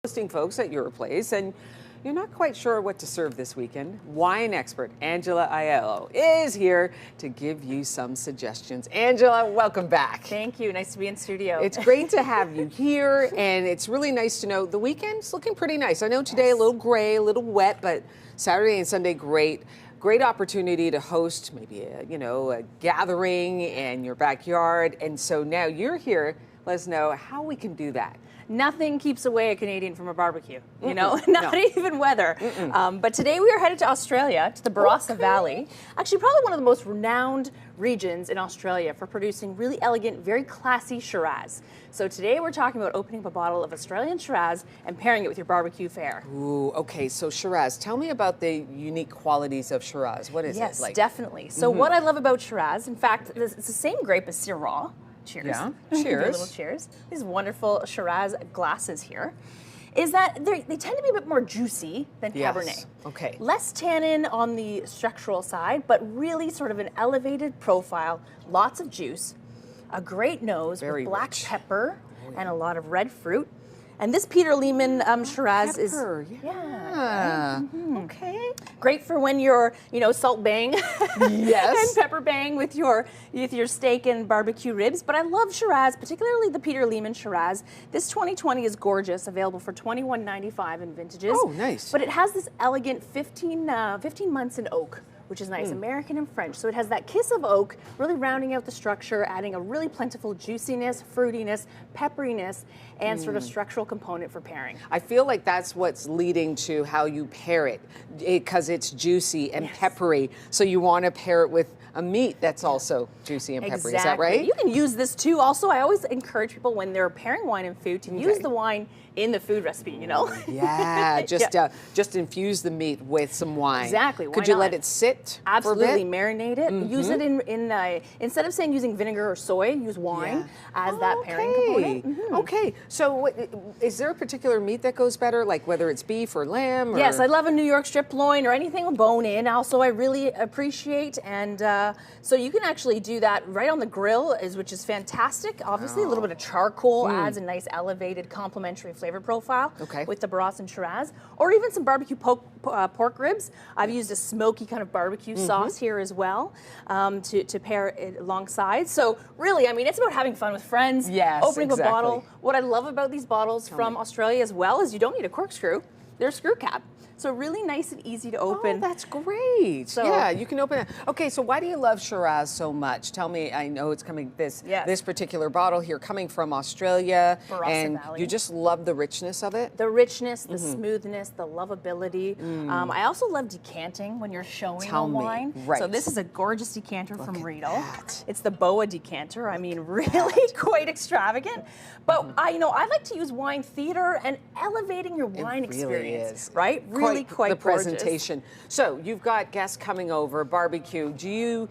Hosting folks at your place and you're not quite sure what to serve this weekend, wine expert Angela Aiello is here to give you some suggestions. Angela, welcome back. Thank you. Nice to be in studio. It's great to have you here, and it's really nice to know the weekend's looking pretty nice. I know today a little gray, a little wet, but Saturday and Sunday great. Great opportunity to host maybe a gathering in your backyard. And so now you're here. Let us know how we can do that. Nothing keeps away a Canadian from a barbecue, not even weather. But today we are headed to Australia, to the Barossa Valley. Actually, probably one of the most renowned regions in Australia for producing really elegant, very classy Shiraz. So today we're talking about opening up a bottle of Australian Shiraz and pairing it with your barbecue fare. Ooh, okay, so Shiraz. Tell me about the unique qualities of Shiraz. What is it like? Yes, definitely. So what I love about Shiraz, in fact, it's the same grape as Syrah. Cheers. Yeah, Do cheers. a little cheers. These wonderful Shiraz glasses here. Is that they tend to be a bit more juicy than Cabernet. Okay. Less tannin on the structural side, but really sort of an elevated profile, lots of juice, a great nose Very with black rich. Pepper and a lot of red fruit. And this Peter Lehmann Shiraz is Okay. great for when you're, salt bang Yes. and pepper bang with your steak and barbecue ribs. But I love Shiraz, particularly the Peter Lehmann Shiraz. This 2020 is gorgeous, available for $21.95 in vintages. Oh, nice. But it has this elegant 15 months in oak, which is nice, American and French. So it has that kiss of oak, really rounding out the structure, adding a really plentiful juiciness, fruitiness, pepperiness, and sort of structural component for pairing. I feel like that's what's leading to how you pair it, because it's juicy and peppery. So you want to pair it with a meat that's also juicy and peppery. Exactly. Is that right? You can use this too. Also, I always encourage people when they're pairing wine and food to use the wine in the food recipe, Yeah, just infuse the meat with some wine. Exactly. Could you let it sit Absolutely. for a bit? Marinate it. Use it in instead of saying using vinegar or soy, use wine as that pairing component. Okay. So is there a particular meat that goes better, like whether it's beef or lamb? Or? Yes, I love a New York strip loin or anything with bone in. Also, I really appreciate, and so you can actually do that right on the grill, which is fantastic. Obviously, a little bit of charcoal adds a nice elevated complementary flavor profile with the Barossa and Shiraz, or even some barbecue pork ribs. I've used a smoky kind of barbecue sauce here as well to pair it alongside. So really, I mean, it's about having fun with friends, opening a bottle. What I love about these bottles from Australia as well is you don't need a corkscrew. They're a screw cap. So really nice and easy to open. Oh, that's great. So, yeah, you can open it. Okay, so why do you love Shiraz so much? Tell me, I know it's coming, this particular bottle here coming from Australia. Barossa and Valley. You just love the richness of it? The richness, the smoothness, the lovability. I also love decanting when you're showing a wine. Right. So this is a gorgeous decanter from Riedel. It's the Boa decanter. I mean, really quite extravagant. But I like to use wine theater and elevating your wine experience. Right? Really quite the gorgeous. presentation. So you've got guests coming over, barbecue. Do you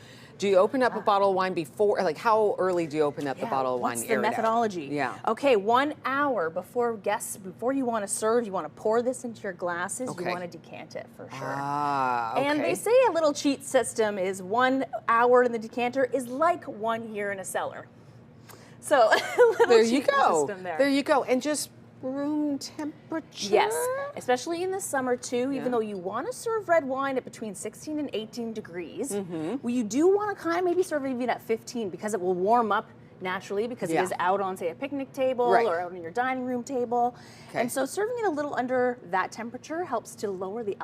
open up a bottle of wine before? Like, how early do you open up the bottle of wine? What's the methodology? Yeah. Okay, 1 hour before you want to serve, you want to pour this into your glasses. You want to decant it for sure. Okay. And they say a little cheat system is 1 hour in the decanter is like 1 year in a cellar. So a little there you cheat go. system there. There you go. And just room temperature? Yes, especially in the summer too, even though you want to serve red wine at between 16 and 18 degrees, well, you do want to kind of maybe serve it even at 15 because it will warm up naturally because it is out on, say, a picnic table or out on your dining room table. And so serving it a little under that temperature helps to lower the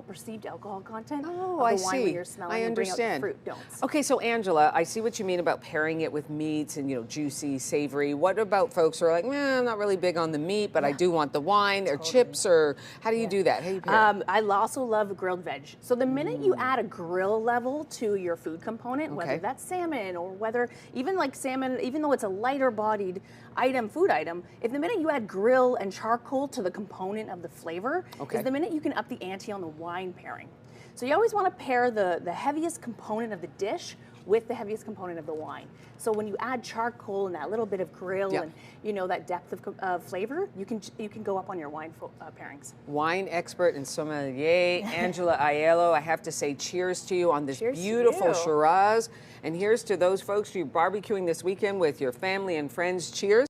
perceived alcohol content of the wine when you're smelling and bring out the fruit notes. Okay, so Angela, I see what you mean about pairing it with meats and, juicy, savory. What about folks who are like, I'm not really big on the meat, but I do want the wine or chips, or how do you do that? How do you pair? I also love grilled veg. So the minute you add a grill level to your food component, whether that's salmon or whether even like salmon, even though it's a lighter bodied food item, if the minute you add grill and charcoal to the component of the flavor, is the minute you can up the ante on the wine pairing. So you always want to pair the heaviest component of the dish with the heaviest component of the wine. So when you add charcoal and that little bit of grill and that depth of flavor, you can go up on your wine pairings. Wine expert and sommelier Angela Aiello, I have to say cheers to you on this beautiful Shiraz. And here's to those folks who are barbecuing this weekend with your family and friends. Cheers.